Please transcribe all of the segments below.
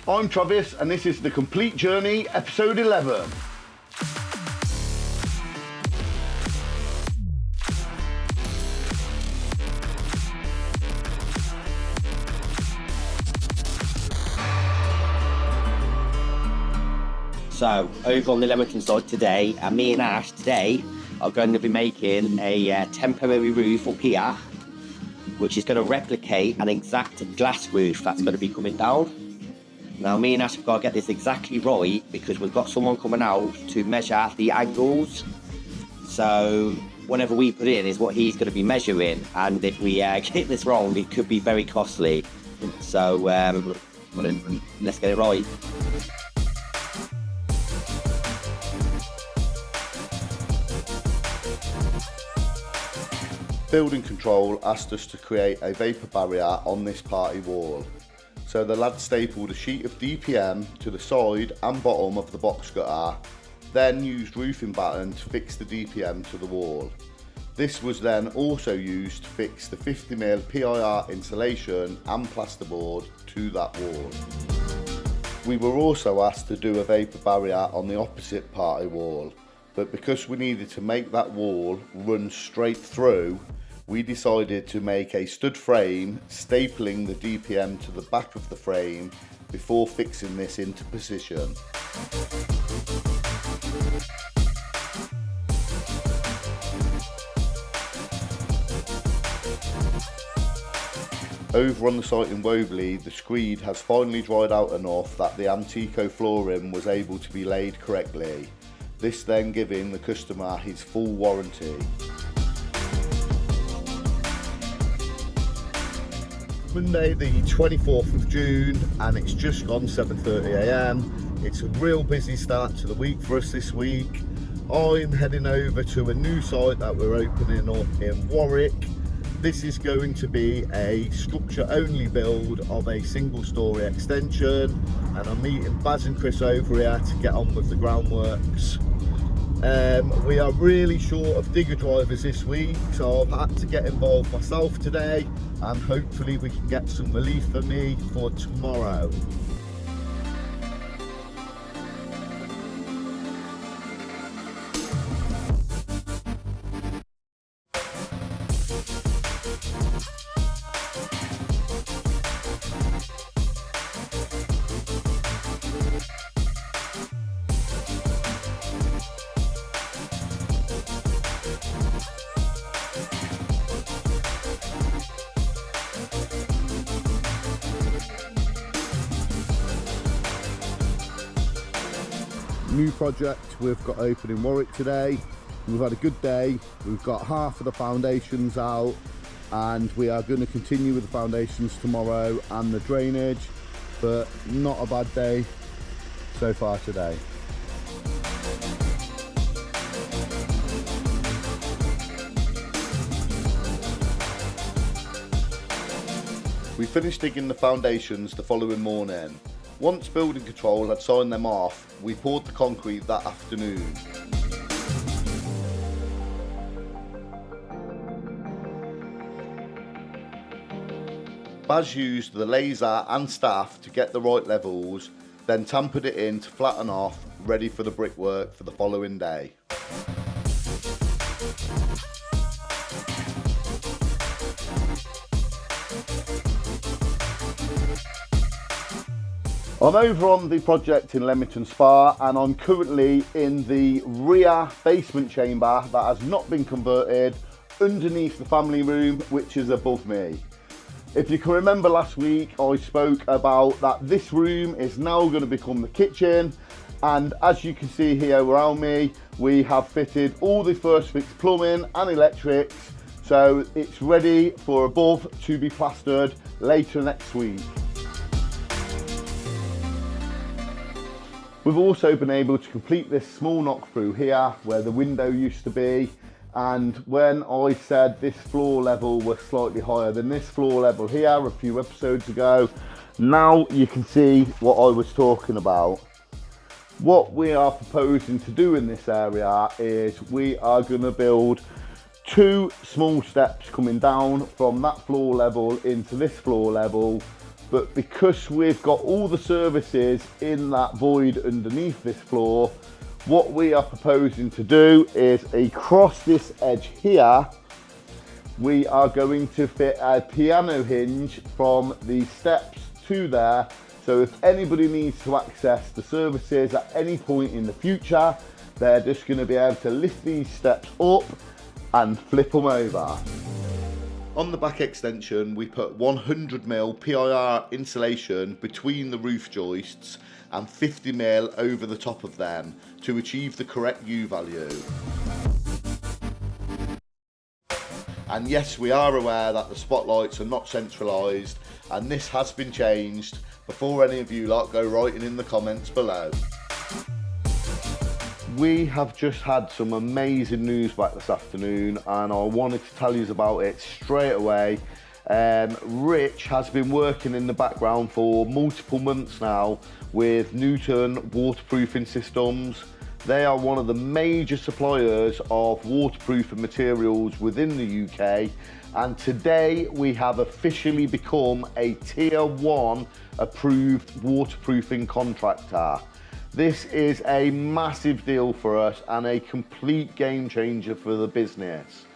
I'm Travis and this is The Complete Journey, episode 11. So, over on the Leamington Site today, me and Ash today are going to be making a temporary roof up here, which is going to replicate an exact glass roof that's going to be coming down. Now, me and Ash have got to get this exactly right because we've got someone coming out to measure the angles. So, whatever we put in is what he's going to be measuring, and if we get this wrong, it could be very costly. So, let's get it right. Building control asked us to create a vapour barrier on this party wall. So the lad stapled a sheet of DPM to the side and bottom of the box gutter, then used roofing batten to fix the DPM to the wall. This was then also used to fix the 50mm PIR insulation and plasterboard to that wall. We were also asked to do a vapour barrier on the opposite party wall, but because we needed to make that wall run straight through, we decided to make a stud frame, stapling the DPM to the back of the frame before fixing this into position. Over on the site in Wobley, the screed has finally dried out enough that the Antico flooring was able to be laid correctly. This then giving the customer his full warranty. Monday the 24th of June and it's just gone 7:30 AM. It's a real busy start to the week for us this week. I'm heading over to a new site that we're opening up in Warwick. This is going to be a structure only build of a single story extension, and I'm meeting Baz and Chris over here to get on with the groundworks. We are really short of digger drivers this week, so I've had to get involved myself today, and hopefully we can get some relief for me for tomorrow. New project we've got open in Warwick today. We've had a good day. We've got half of the foundations out and we are going to continue with the foundations tomorrow and the drainage, but not a bad day so far today. We finished digging the foundations the following morning. Once building control had signed them off, we poured the concrete that afternoon. Baz used the laser and staff to get the right levels, then tampered it in to flatten off, ready for the brickwork for the following day. I'm over on the project in Leamington Spa and I'm currently in the rear basement chamber that has not been converted underneath the family room, which is above me. If you can remember last week, I spoke about that this room is now going to become the kitchen, and as you can see here around me, we have fitted all the first fix plumbing and electrics, so it's ready for above to be plastered later next week. We've also been able to complete this small knock through here where the window used to be, and when I said this floor level was slightly higher than this floor level here a few episodes ago, now you can see what I was talking about. What we are proposing to do in this area is we are going to build two small steps coming down from that floor level into this floor level, but because we've got all the services in that void underneath this floor, what we are proposing to do is across this edge here, we are going to fit a piano hinge from the steps to there. So if anybody needs to access the services at any point in the future, they're just going to be able to lift these steps up and flip them over. On the back extension, we put 100mm PIR insulation between the roof joists and 50mm over the top of them to achieve the correct U value. And yes, we are aware that the spotlights are not centralised, and this has been changed before any of you lot go writing in the comments below. We have just had some amazing news back this afternoon, and I wanted to tell you about it straight away. Rich has been working in the background for multiple months now with Newton waterproofing systems. They are one of the major suppliers of waterproofing materials within the UK, and today we have officially become a Tier 1 approved waterproofing contractor. This is a massive deal for us and a complete game changer for the business.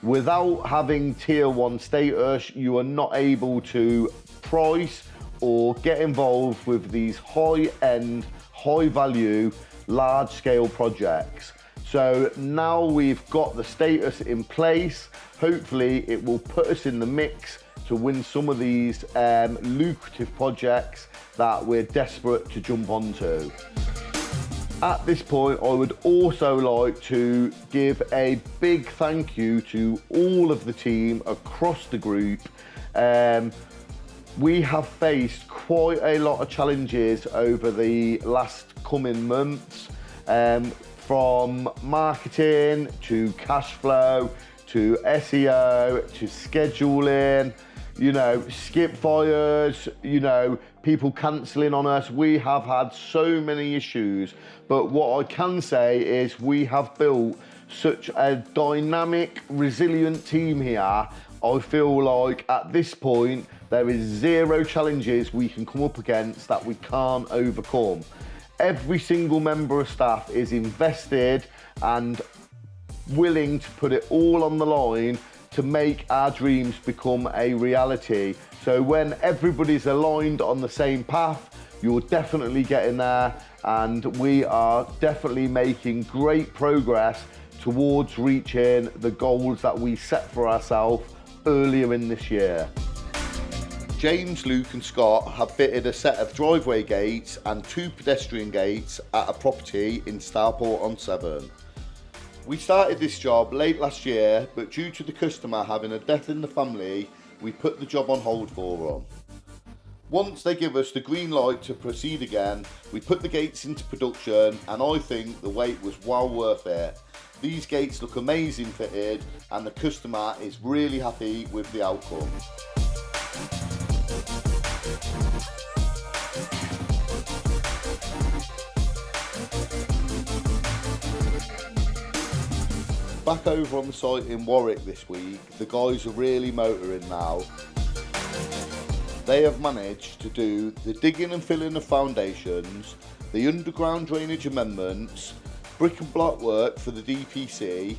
Without having Tier 1 status, you are not able to price or get involved with these high-end, high-value, large-scale projects. So now we've got the status in place. Hopefully it will put us in the mix to win some of these lucrative projects that we're desperate to jump onto. At this point, I would also like to give a big thank you to all of the team across the group. We have faced quite a lot of challenges over the last coming months, from marketing to cash flow to SEO to scheduling, you know, skip fires, you know, people cancelling on us. We have had so many issues, but what I can say is we have built such a dynamic, resilient team here. I feel like at this point there is zero challenges we can come up against that we can't overcome. Every single member of staff is invested and willing to put it all on the line to make our dreams become a reality. So when everybody's aligned on the same path, you're definitely getting there, and we are definitely making great progress towards reaching the goals that we set for ourselves earlier in this year. James, Luke and Scott have fitted a set of driveway gates and 2 pedestrian gates at a property in Stourport-on-Severn. We started this job late last year, but due to the customer having a death in the family, we put the job on hold for them. Once they give us the green light to proceed again, we put the gates into production, and I think the wait was well worth it. These gates look amazing fitted, and the customer is really happy with the outcome. Back over on the site in Warwick this week, the guys are really motoring now. They have managed to do the digging and filling of foundations, the underground drainage amendments, brick and block work for the DPC,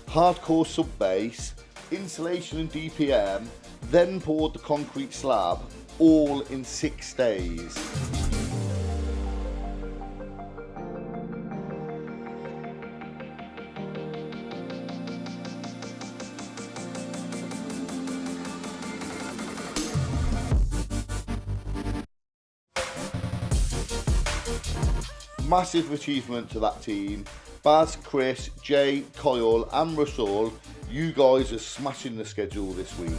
hardcore sub-base, insulation and DPM, then poured the concrete slab, all in 6 days. Massive achievement to that team. Baz, Chris, Jay, Kyle and Russell, you guys are smashing the schedule this week.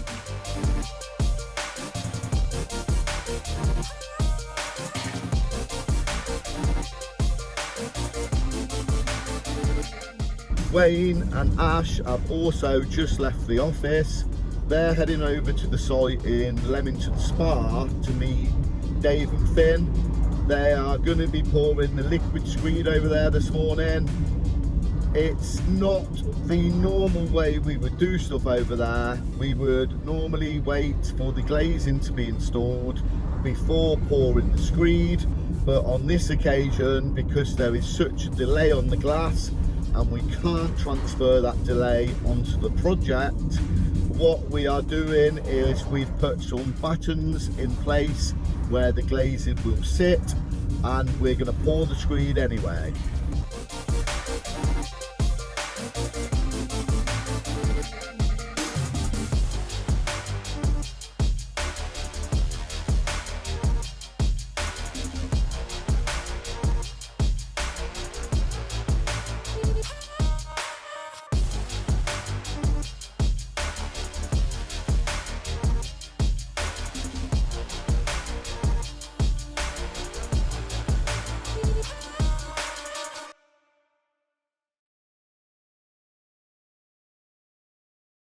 Wayne and Ash have also just left the office. They're heading over to the site in Leamington Site to meet Dave and Finn. They are going to be pouring the liquid screed over there this morning. It's not the normal way we would do stuff over there. We would normally wait for the glazing to be installed before pouring the screed, but on this occasion, because there is such a delay on the glass and we can't transfer that delay onto the project, what we are doing is we've put some buttons in place where the glazing will sit, and we're going to pour the screed anyway.